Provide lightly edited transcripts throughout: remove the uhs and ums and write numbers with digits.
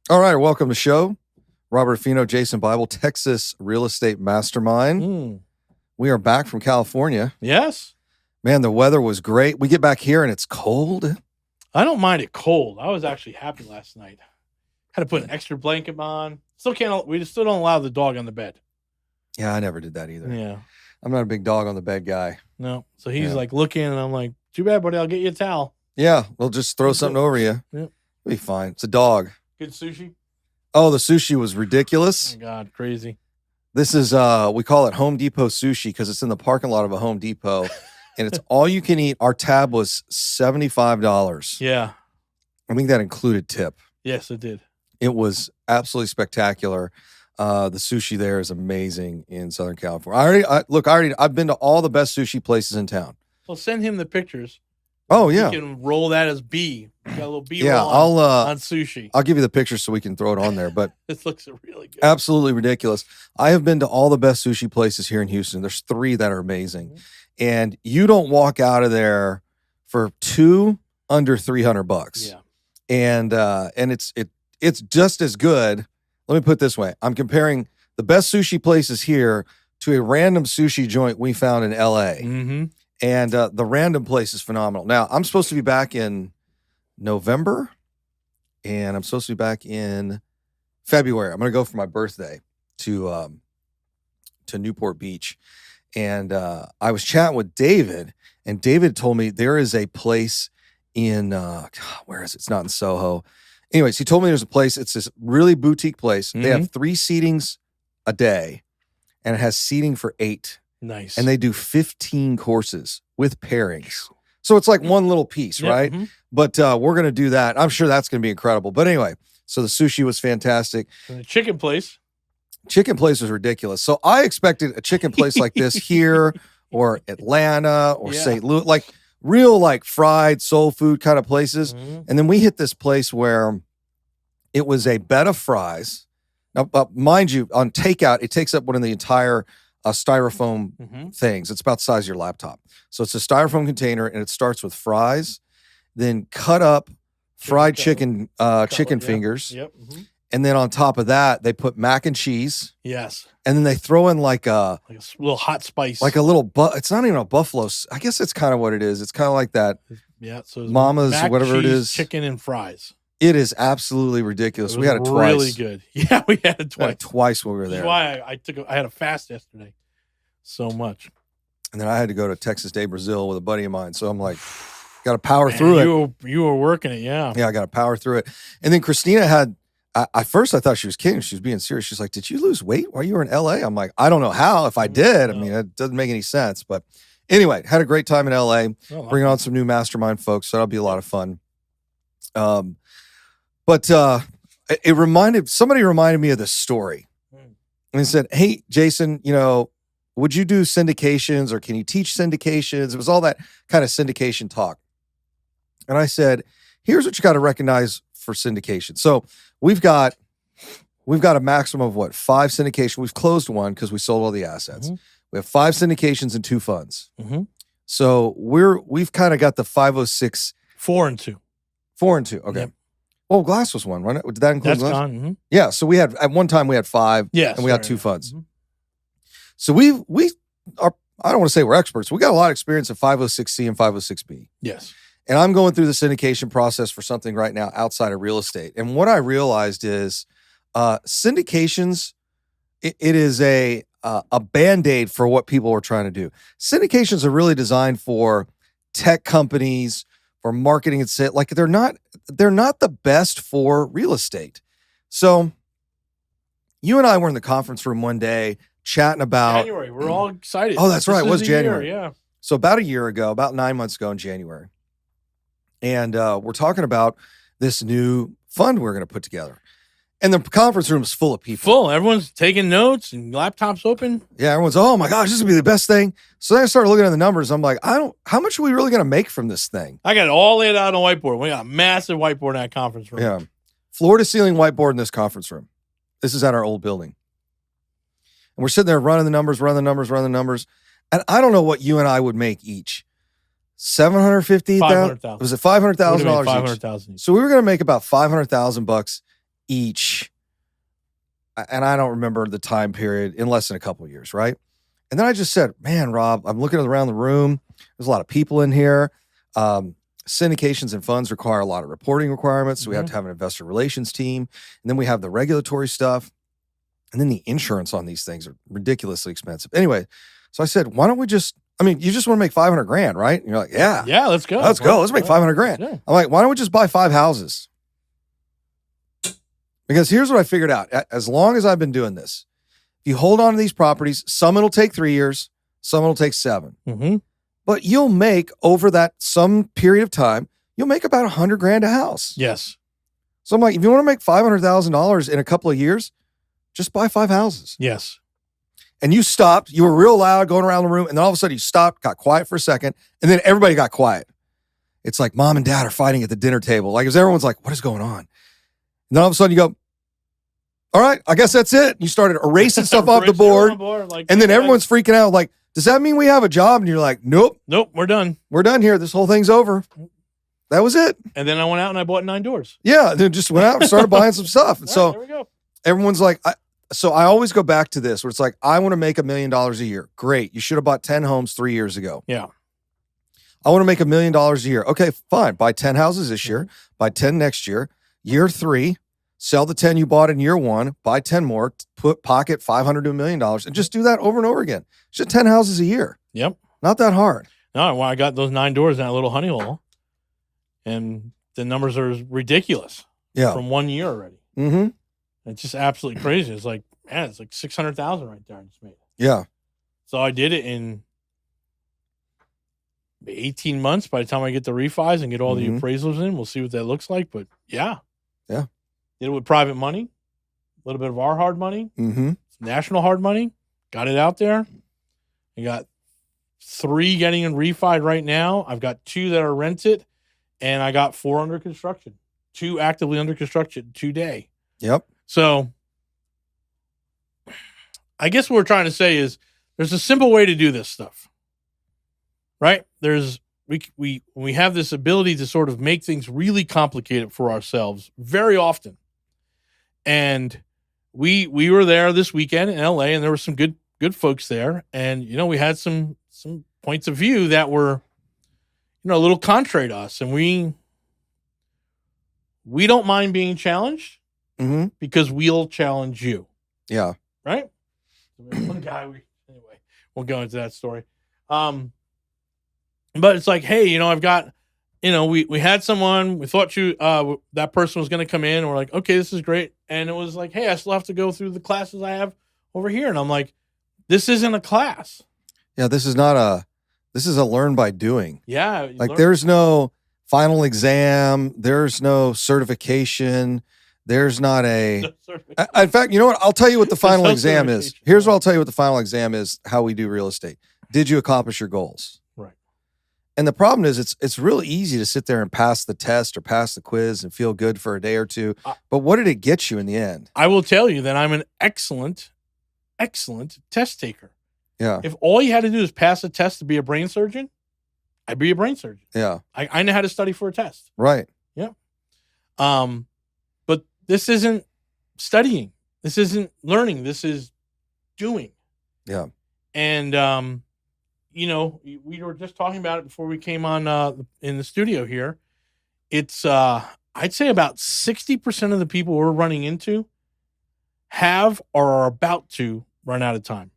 All right, welcome to the show. Robert Fino, Jason Bible, Texas Real Estate Mastermind. We are back from California. Yes. Man, the weather was great. We get back here and it's cold. I don't mind it cold. I was actually happy last night. Had to put an extra blanket on. We still don't allow the dog on the bed. Yeah, I never did that either. Yeah. I'm not a big dog on the bed guy. No. So he's like looking and I'm like, too bad, buddy. I'll get you a towel. Yeah, we'll just throw something over you. Yep. It'll be fine. It's a dog. Good sushi. Oh, the sushi was ridiculous. Oh my God, crazy. This is, we call it Home Depot sushi because it's in the parking lot of a Home Depot and it's all you can eat. Our tab was $75. Yeah. I think that included tip. Yes, it did. It was absolutely spectacular. The sushi there is amazing in Southern California. I've been to all the best sushi places in town. Well, send him the pictures. Oh yeah, you can roll that as B. You got a little B. Yeah, roll on sushi. I'll give you the pictures so we can throw it on there. But this looks really good. Absolutely ridiculous. I have been to all the best sushi places here in Houston. There's 3 that are amazing, and you don't walk out of there for 2 under $300. Yeah, and it's just as good. Let me put it this way: I'm comparing the best sushi places here to a random sushi joint we found in LA. Mm-hmm. And the random place is phenomenal. Now, I'm supposed to be back in November, and I'm supposed to be back in February. I'm going to go for my birthday to Newport Beach. And I was chatting with David, and David told me there is a place in, where is it? It's not in Soho. Anyways, he told me there's a place. It's this really boutique place. Mm-hmm. They have 3 seatings a day, and it has seating for 8. Nice. And they do 15 courses with pairings. So it's like one little piece, right? Mm-hmm. But we're going to do that. I'm sure that's going to be incredible. But anyway, so the sushi was fantastic. And the chicken place. Chicken place was ridiculous. So I expected a chicken place like this here or Atlanta or St. Louis, like real like fried soul food kind of places. Mm-hmm. And then we hit this place where it was a bed of fries. Now, mind you, on takeout, it takes up one of the entire styrofoam things. It's about the size of your laptop. So it's a styrofoam container, and it starts with fries, then cut up fried chicken fingers. Yep. Mm-hmm. And then on top of that, they put mac and cheese. Yes. And then they throw in like a little hot spice. Like a little, it's not even a buffalo. I guess it's kind of what it is. It's kind of like that. Yeah. So Mama's, mac, whatever cheese, it is. Chicken and fries. It is absolutely ridiculous. We had it twice. Really good. Yeah, we had it twice. Twice when we were there. That's why I had a fast yesterday. So much. And then I had to go to Texas Day, Brazil with a buddy of mine. So I'm like, got to power through it. You were working it, yeah. Yeah, I got to power through it. And then Christina had, at first I thought she was kidding. She was being serious. She's like, did you lose weight while you were in LA? I'm like, I don't know how. If I did, I mean, it doesn't make any sense. But anyway, had a great time in LA. Bringing on some new Mastermind folks. So that'll be a lot of fun. But somebody reminded me of this story. And he said, hey, Jason, would you do syndications or can you teach syndications? It was all that kind of syndication talk. And I said, here's what you got to recognize for syndication. So we've got a maximum of 5 syndications. We've closed one because we sold all the assets. Mm-hmm. We have 5 syndications and 2 funds. Mm-hmm. So we've kind of got the 506. 4 and 2. 4 and 2. Okay. Yep. Oh, Glass was one, right? Did that include That's Glass? gone. Mm-hmm. Yeah. So at one time we had 5 and we had 2 funds. Mm-hmm. So we are, I don't want to say we're experts. We got a lot of experience at 506C and 506B. Yes. And I'm going through the syndication process for something right now outside of real estate. And what I realized is syndications, it is a Band-Aid for what people are trying to do. Syndications are really designed for tech companies, for marketing and sales. Like they're not the best for real estate. So you and I were in the conference room one day chatting about January. We're all excited. Oh, that's right. It was January. Yeah. So about a year ago, about 9 months ago in January. And we're talking about this new fund we're going to put together. And the conference room is full of people. Full. Everyone's taking notes and laptops open. Yeah, everyone's, oh my gosh, this is going to be the best thing. So then I started looking at the numbers. I'm like, how much are we really going to make from this thing? I got it all laid out on a whiteboard. We got a massive whiteboard in that conference room. Yeah. Floor to ceiling whiteboard in this conference room. This is at our old building. And we're sitting there running the numbers. And I don't know what you and I would make each. $750,000? Was it $500,000 each? $500,000. So we were going to make about $500,000 each. And I don't remember the time period, in less than a couple of years, right? And then I just said, man, Rob, I'm looking around the room. There's a lot of people in here. Syndications and funds require a lot of reporting requirements. So we have to have an investor relations team. And then we have the regulatory stuff. And then the insurance on these things are ridiculously expensive. Anyway, so I said, why don't we just, you just want to make 500 grand, right? And you're like, yeah. Yeah, let's go. Let's go. Let's make 500 grand. Yeah. I'm like, why don't we just buy 5 houses? Because here's what I figured out. As long as I've been doing this, if you hold on to these properties, some it'll take 3 years, some it'll take 7. Mm-hmm. But you'll make, over that some period of time, you'll make about 100 grand a house. Yes. So I'm like, if you want to make $500,000 in a couple of years, just buy 5 houses. Yes. And you stopped. You were real loud going around the room. And then all of a sudden you stopped, got quiet for a second. And then everybody got quiet. It's like mom and dad are fighting at the dinner table. Like, everyone's like, what is going on? And then all of a sudden you go, all right, I guess that's it. You started erasing stuff off the board. And then everyone's freaking out. Like, does that mean we have a job? And you're like, nope. Nope, we're done. We're done here. This whole thing's over. That was it. And then I went out and I bought 9 doors. Yeah, then just went out and started buying some stuff. And so there we go. Everyone's like, so I always go back to this where it's like, I want to make $1 million a year. Great. You should have bought 10 homes 3 years ago. Yeah. I want to make $1 million a year. Okay, fine. Buy 10 houses this year. Buy 10 next year. Year 3, sell the 10 you bought in year 1. Buy 10 more. Pocket $500 to $1 million, and just do that over and over again. It's just 10 houses a year. Yep. Not that hard. No, well, I got those 9 doors in that little honey hole, and the numbers are ridiculous. Yeah. From 1 year already. Mm-hmm. It's just absolutely crazy. It's like, man, it's like 600,000 right there I just made. Yeah. So I did it in 18 months. By the time I get the refis and get all the appraisals in, we'll see what that looks like. But yeah. Yeah. Did it with private money, a little bit of our hard money, some national hard money, got it out there. I got 3 getting in refi right now. I've got 2 that are rented, and I got 4 under construction, 2 actively under construction today. Yep. So I guess what we're trying to say is there's a simple way to do this stuff, right? We have this ability to sort of make things really complicated for ourselves very often. And we were there this weekend in LA, and there were some good folks there. And, we had some points of view that were, a little contrary to us. And we don't mind being challenged because we'll challenge you. Yeah. Right? One guy, anyway, we'll go into that story. But it's like, hey, I've got, we had someone, we thought that person was going to come in, and we're like, okay, this is great. And it was like, hey, I still have to go through the classes I have over here. And I'm like, this isn't a class. Yeah, this is a learn by doing. Yeah. There's no final exam. There's no certification. There's not in fact, you know what? I'll tell you what the final exam is. Here's what I'll tell you what the final exam is, how we do real estate. Did you accomplish your goals? Right. And the problem is it's really easy to sit there and pass the test or pass the quiz and feel good for a day or two. But what did it get you in the end? I will tell you that I'm an excellent test taker. Yeah. If all you had to do is pass a test to be a brain surgeon, I'd be a brain surgeon. Yeah. I know how to study for a test. Right. Yeah. But this isn't studying. This isn't learning. This is doing. Yeah. And, we were just talking about it before we came on in the studio here. It's, I'd say about 60% of the people we're running into have or are about to run out of time.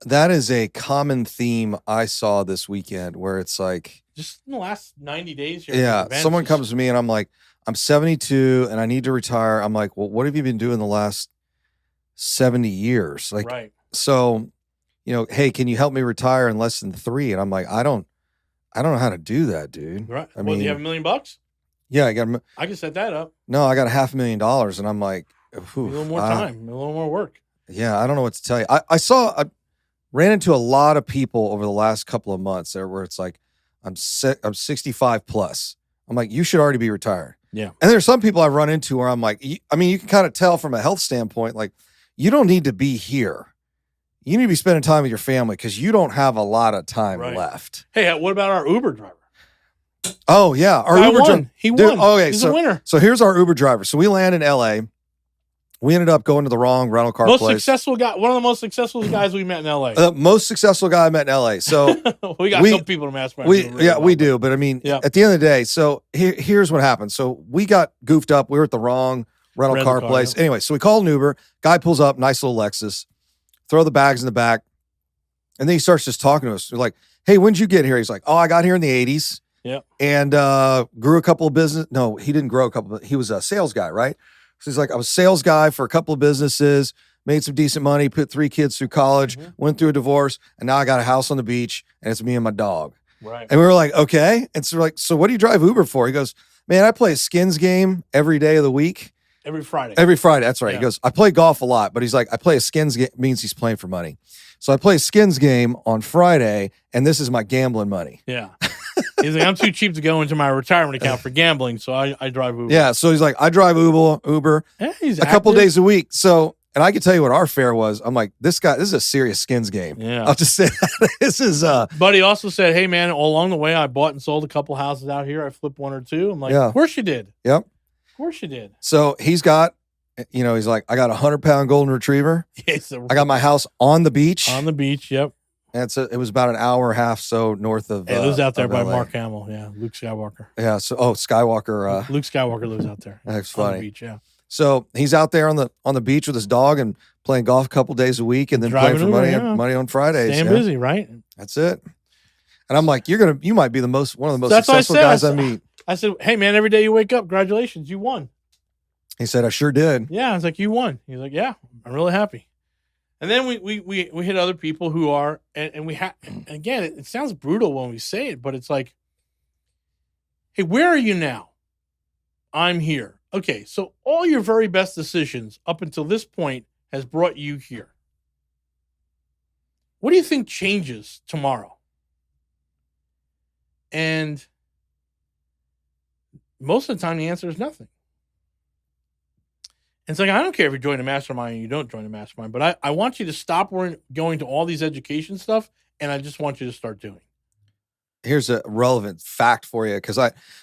That is a common theme I saw this weekend, where it's like, just in the last 90 days here. Yeah. Someone comes to me and I'm like, I'm 72 and I need to retire. I'm like, well, what have you been doing the last 70 years? Like, right. So, hey, can you help me retire in less than 3? And I'm like, I don't know how to do that, dude. Right. Do you have $1 million? Yeah, I can set that up. No, I got $500,000, and I'm like, a little more time, a little more work. Yeah, I don't know what to tell you. I ran into a lot of people over the last couple of months there where it's like, I'm 65 plus. I'm like, you should already be retired. Yeah. And there's some people I've run into where I'm like, you can kind of tell from a health standpoint, like, you don't need to be here. You need to be spending time with your family because you don't have a lot of time left. Hey, what about our Uber driver? Oh yeah, our Guy Uber won. driver. He Dude, won. okay, He's a winner. So here's our Uber driver. So we land in LA. We ended up going to the wrong rental car Most place. successful guy. One of the most successful guys we met in LA. Most successful guy I met in LA. So we got some people to Mastermind. We do. But I mean, at the end of the day, so here's what happened. So we got goofed up. We were at the wrong rental car place. Yeah. Anyway, so we called an Uber. Guy pulls up, nice little Lexus. Throw the bags in the back. And then he starts just talking to us. We're like, hey, when'd you get here? He's like, oh, I got here in the 80s. Yeah. And grew a couple of business. No, he didn't grow a couple. He was a sales guy, right? So he's like, I was a sales guy for a couple of businesses, made some decent money, put 3 kids through college, went through a divorce, and now I got a house on the beach, and it's me and my dog. Right. And we were like, okay. And so we're like, so what do you drive Uber for? He goes, man, I play a skins game every day of the week. Every Friday. Every Friday. That's right. Yeah. He goes, I play golf a lot, but he's like, I play a skins game, means he's playing for money. So I play a skins game on Friday, and this is my gambling money. Yeah. He's like, I'm too cheap to go into my retirement account for gambling, so I drive Uber. Yeah. So he's like, I drive Uber he's a couple days a week. So, and I can tell you what our fare was. I'm like, this is a serious skins game. Yeah. I'll just say that. This is But he also said, hey man, all along the way I bought and sold a couple houses out here. I flipped 1 or 2. I'm like, Of course you did. Yep. Of course you did. So he's got, he's like, I got 100-pound golden retriever. Yes. I got my house on the beach. On the beach, yep. And it was about an hour and a half so north of. It lives out there by LA. Mark Hamill. Yeah, Luke Skywalker. Yeah. So Skywalker. Luke Skywalker lives out there. That's funny. On the beach, yeah. So he's out there on the beach with his dog and playing golf a couple days a week, and then playing for money on Fridays. Staying busy, right? That's it. And I'm like, you might be one of the most successful guys I meet. I said, hey man, every day you wake up, congratulations, you won. He said, I sure did. Yeah, I was like, you won. He's like, yeah, I'm really happy. And then we hit other people who are, and we have, again, it sounds brutal when we say it, but it's like, hey, where are you now? I'm here. Okay, so all your very best decisions up until this point has brought you here. What do you think changes tomorrow? And most of the time, the answer is nothing. It's like, I don't care if you join a mastermind or you don't join a mastermind, but I want you to stop going to all these education stuff, and I just want you to start doing. Here's a relevant fact for you, because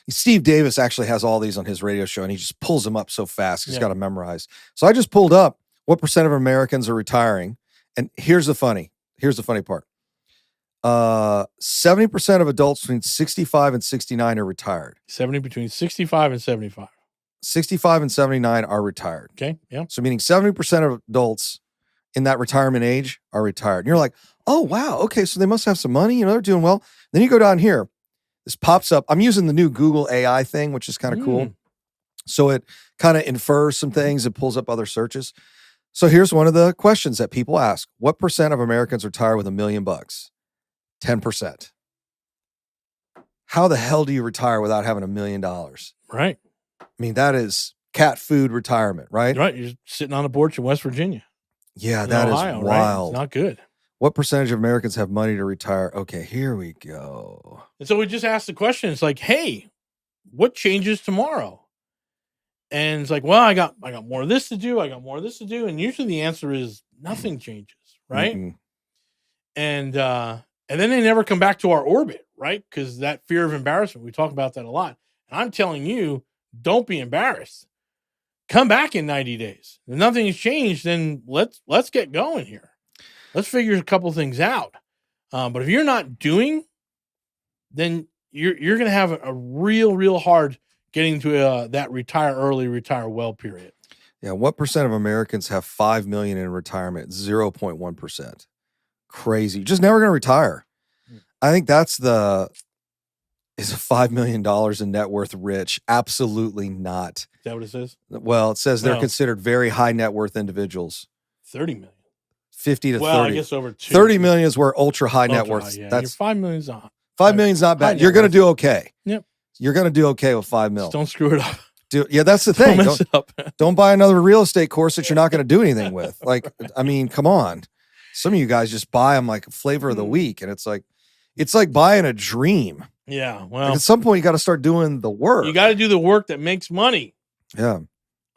Steve Davis actually has all these on his radio show, and he just pulls them up so fast. He's got to memorize. So I just pulled up what % of Americans are retiring, and here's the funny part. 70% of adults between 65 and 69 are retired. 70 between 65 and 75. 65 and 79 are retired. Okay, yeah. So meaning 70% of adults in that retirement age are retired. And you're like, oh, wow, okay, so they must have some money, they're doing well. Then you go down here, this pops up. I'm using the new Google AI thing, which is kind of cool. So it kind of infers some things. It pulls up other searches. So here's one of the questions that people ask. What % of Americans retire with $1 million? 10%. How the hell do you retire without having $1 million? Right. I mean, that is cat food retirement, right? Right. You're sitting on a porch in West Virginia. Yeah, that Ohio, is wild. Right? It's not good. What percentage of Americans have money to retire? Okay, here we go. And so we just asked the question. It's like, hey, what changes tomorrow? And it's like, well, I got more of this to do. I got more of this to do. And usually the answer is nothing changes, right? Mm-hmm. And then they never come back to our orbit, right? Because that fear of embarrassment, we talk about that a lot. And I'm telling you, don't be embarrassed. Come back in 90 days. If nothing has changed, then let's get going here. Let's figure a couple things out. But if you're not doing, then you're going to have a real hard getting to that retire early, retire well period. Yeah. What % of Americans have 5 million in retirement? 0.1%. Crazy. Just never going to retire. I think is $5 million in net worth rich? Absolutely not. Is that what it says? Well, it says they're considered very high net worth individuals. 30 million. 50 to 30. Well, I guess over 2. 30 million is where ultra high net worth. Yeah. That's 5 million's not. 5 million's not bad. You're going to do okay. Yep. You're going to do okay with 5 mil. Just don't screw it up. Yeah, that's the thing. Don't mess it up. Don't buy another real estate course that you're not going to do anything with. Like, I mean, come on. Some of you guys just buy them like a flavor of the week, and it's like buying a dream. Yeah, well, like at some point you got to start doing the work. You got to do the work that makes money. Yeah,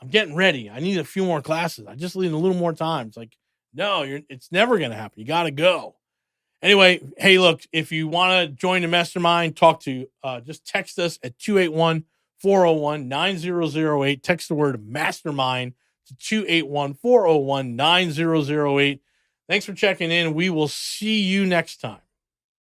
I'm getting ready. I need a few more classes. I just need a little more time. It's like, no, it's never going to happen. You got to go. Anyway, hey, look, if you want to join the mastermind, just text us at 281-401-9008. Text the word mastermind to 281-401-9008. Thanks for checking in. We will see you next time.